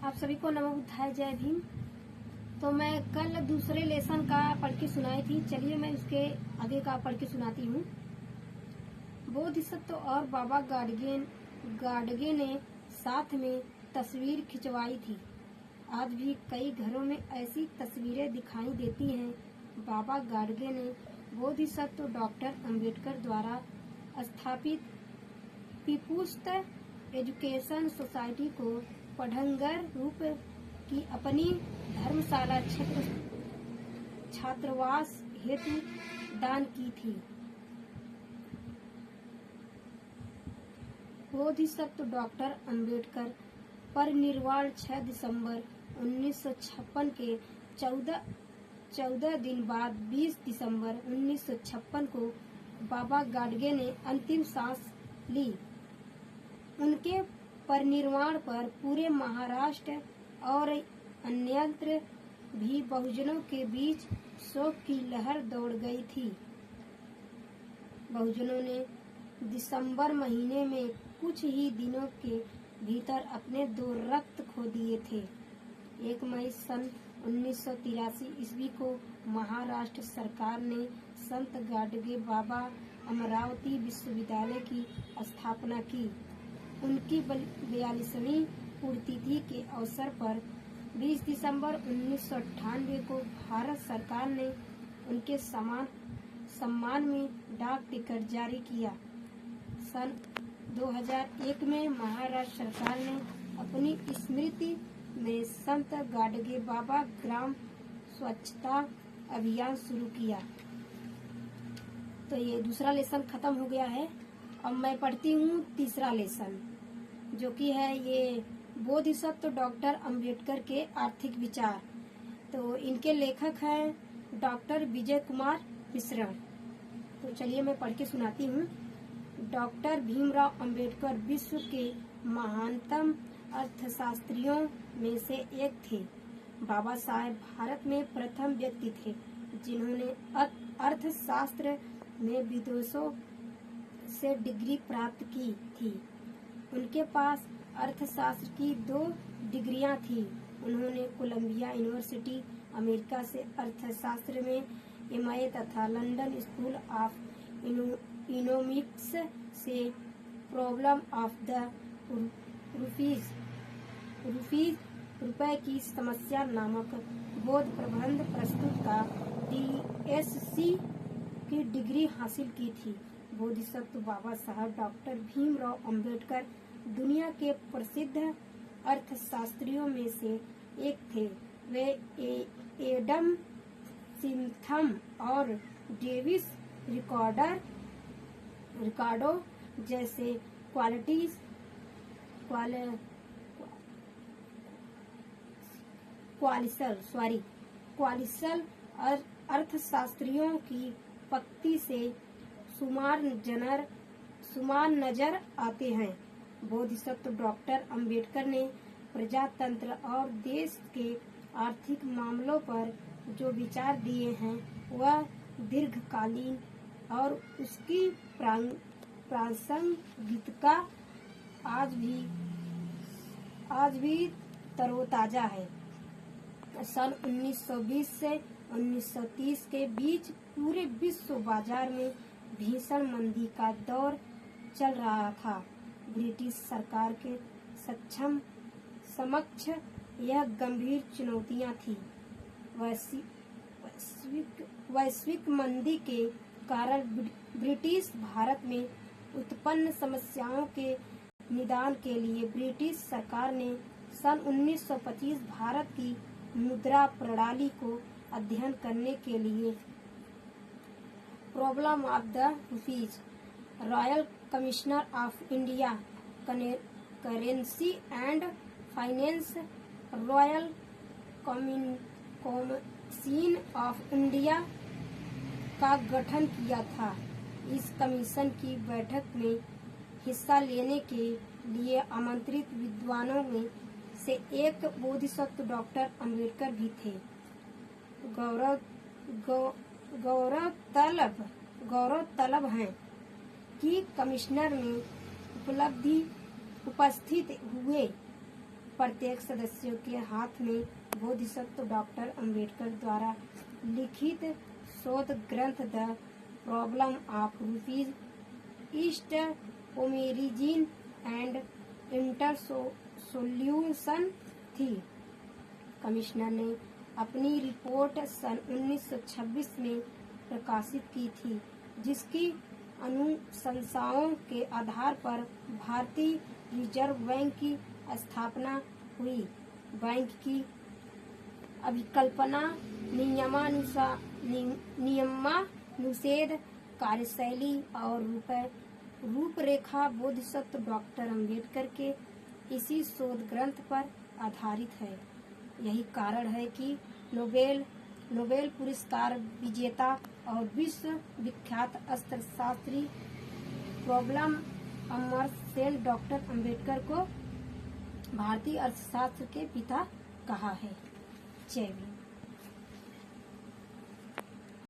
आप सभी को नमो बुद्धाय, जय भीम। तो मैं कल दूसरे लेसन का पढ़ के सुनाई थी। चलिए मैं उसके आगे का पढ़ के सुनाती हूँ। बोधिसत्व और बाबा गाडगे ने साथ में तस्वीर खिंचवाई थी। आज भी कई घरों में ऐसी तस्वीरें दिखाई देती हैं। बाबा गाडगे ने बोधिसत्व डॉक्टर अंबेडकर द्वारा स्थापित पीपुल्स एजुकेशन सोसाइटी को पढ़ंगर रूप की अपनी धर्मशाला छात्रावास हेतु दान की थी। बोधिसत्व डॉक्टर अंबेडकर परिनिर्वाण 6 दिसंबर 1956 के 14 दिन बाद 20 दिसंबर 1956 को बाबा गाडगे ने अंतिम सांस ली। उनके परिनिर्वाण पर पूरे महाराष्ट्र और अन्यत्र भी बहुजनों के बीच शोक की लहर दौड़ गई थी। बहुजनों ने दिसंबर महीने में कुछ ही दिनों के भीतर अपने 2 रक्त खो दिए थे। 1 मई सन 1983 ईस्वी को महाराष्ट्र सरकार ने संत गाडगे बाबा अमरावती विश्वविद्यालय की स्थापना की। उनकी 42वीं पुण्यतिथि के अवसर पर 20 दिसंबर 1998 को भारत सरकार ने उनके सम्मान में डाक टिकट जारी किया। सन 2001 में महाराष्ट्र सरकार ने अपनी स्मृति में संत गाडगे बाबा ग्राम स्वच्छता अभियान शुरू किया। तो ये दूसरा लेसन खत्म हो गया है। अब मैं पढ़ती हूँ तीसरा लेसन, जो कि है ये बोधिसत्व डॉक्टर अंबेडकर के आर्थिक विचार। तो इनके लेखक हैं डॉक्टर विजय कुमार मिश्रा। तो चलिए मैं पढ़ के सुनाती हूँ। डॉक्टर भीमराव अंबेडकर विश्व के महानतम अर्थशास्त्रियों में से एक थे। बाबा साहेब भारत में प्रथम व्यक्ति थे जिन्होंने अर्थशास्त्र में विदेशों से डिग्री प्राप्त की थी। उनके पास अर्थशास्त्र की 2 डिग्रियां थी। उन्होंने कोलंबिया यूनिवर्सिटी अमेरिका से अर्थशास्त्र में MA तथा लंदन स्कूल ऑफ इकोनॉमिक्स से प्रॉब्लम ऑफ द रुपए की समस्या नामक बोध प्रबंध प्रस्तुत का DSc की डिग्री हासिल की थी। बोधिसत्व बाबा साहब डॉक्टर भीमराव अंबेडकर दुनिया के प्रसिद्ध अर्थशास्त्रियों में से एक थे। वे एडम स्मिथ और डेविस रिकार्डो जैसे क्वालिशल अर्थशास्त्रियों की पंक्ति से शुमार नजर आते हैं। बोधिसत्व डॉक्टर अंबेडकर ने प्रजातंत्र और देश के आर्थिक मामलों पर जो विचार दिए हैं वह दीर्घकालीन और उसकी प्रासंगिकता आज भी तरोताजा है। सन 1920 से 1930 के बीच पूरे विश्व बाजार में भीषण मंदी का दौर चल रहा था। ब्रिटिश सरकार के समक्ष यह गंभीर चुनौतियां थी। वैश्विक मंदी के कारण ब्रिटिश भारत में उत्पन्न समस्याओं के निदान के लिए ब्रिटिश सरकार ने सन 1925 भारत की मुद्रा प्रणाली को अध्ययन करने के लिए problem of the rupees royal commissioner of India currency and finance royal commission of India का गठन किया था। इस कमीशन की बैठक में हिस्सा लेने के लिए आमंत्रित विद्वानों में से एक बोधिसत्व डॉक्टर अंबेडकर भी थे। गौरव तलब है कि कमिश्नर में उपस्थित हुए प्रत्येक सदस्यों के हाथ में बोधिसत्व डॉक्टर अंबेडकर द्वारा लिखित शोध ग्रंथ द प्रॉब्लम ऑफ रूपीज ईस्ट ओमेरिजिन एंड इंटर सोल्यूशन थी। कमिश्नर ने अपनी रिपोर्ट सन 1926 में प्रकाशित की थी, जिसकी अनुशंसाओं के आधार पर भारतीय रिजर्व बैंक की स्थापना हुई। बैंक की अभिकल्पना, नियमानुच्छेद, कार्यशैली और रूपरेखा बोधिसत्व डॉक्टर अंबेडकर के इसी शोध ग्रंथ पर आधारित है। यही कारण है कि नोबेल पुरस्कार विजेता और विश्व विख्यात अर्थशास्त्री प्रॉब्लम अमर्त्य डॉक्टर अंबेडकर को भारतीय अर्थशास्त्र के पिता कहा है। जय भीम।